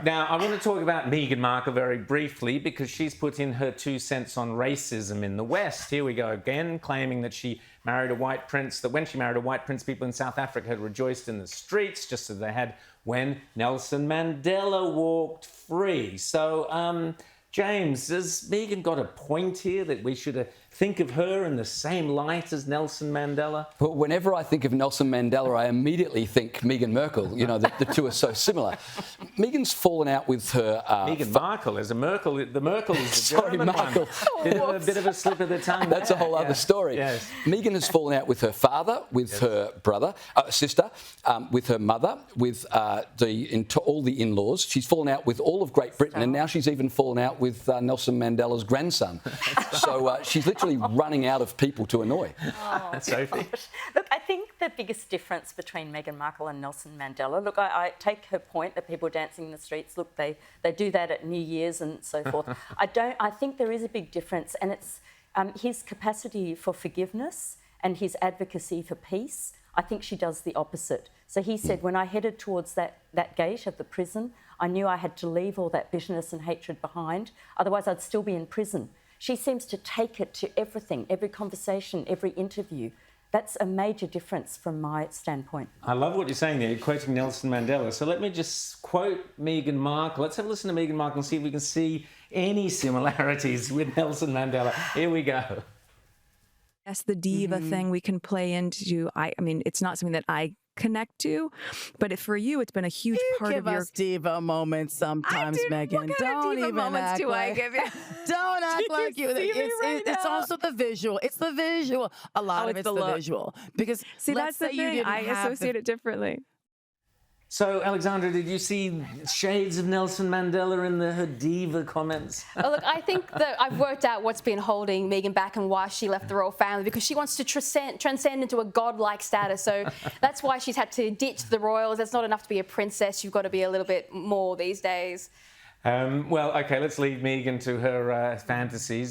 Now, I want to talk about Meghan Markle very briefly because she's put in her 2 cents on racism in the West. Here we go again, claiming that she married a white prince, that when she married a white prince, people in South Africa had rejoiced in the streets, just as they had when Nelson Mandela walked free. So, James, has Meghan got a point here that we should think of her in the same light as Nelson Mandela? But whenever I think of Nelson Mandela, I immediately think Meghan Markle. You know, the two are so similar. Meghan's fallen out with her... Meghan Markle is a Merkel. The Merkel is the Sorry, German Markle. one. A bit of a slip of the tongue. That's a whole other story. Yes. Meghan has fallen out with her father, with her brother, sister, with her mother, with all the in-laws. She's fallen out with all of Great Britain, and now she's even fallen out with Nelson Mandela's grandson. So she's literally running out of people to annoy. Oh, Sophie? Look, I think the biggest difference between Meghan Markle and Nelson Mandela, look, I take her point that people dancing in the streets, look, they do that at New Year's and so forth. I think there is a big difference, and it's his capacity for forgiveness and his advocacy for peace. I think she does the opposite. So he said, when I headed towards that gate of the prison, I knew I had to leave all that bitterness and hatred behind, otherwise I'd still be in prison. She seems to take it to everything, every conversation, every interview. That's a major difference from my standpoint. I love what you're saying there. You're quoting Nelson Mandela. So let me just quote Meghan Markle. Let's have a listen to Meghan Markle and see if we can see any similarities with Nelson Mandela. Here we go. Yes, the diva thing we can play into. I mean, it's not something that I connect to, but for you, it's been a huge part of your... Give us diva moments sometimes, Meghan. What kind Don't of diva even moments act do like, I give you? Don't act like you. It's also the visual. It's the visual. A lot of it's the visual. Because see, that's the thing. I associate it differently. So, Alexandra, did you see shades of Nelson Mandela in her diva comments? Oh, look, I think that I've worked out what's been holding Meghan back and why she left the royal family, because she wants to transcend into a godlike status. So that's why she's had to ditch the royals. It's not enough to be a princess. You've got to be a little bit more these days. Well, OK, let's leave Meghan to her fantasies.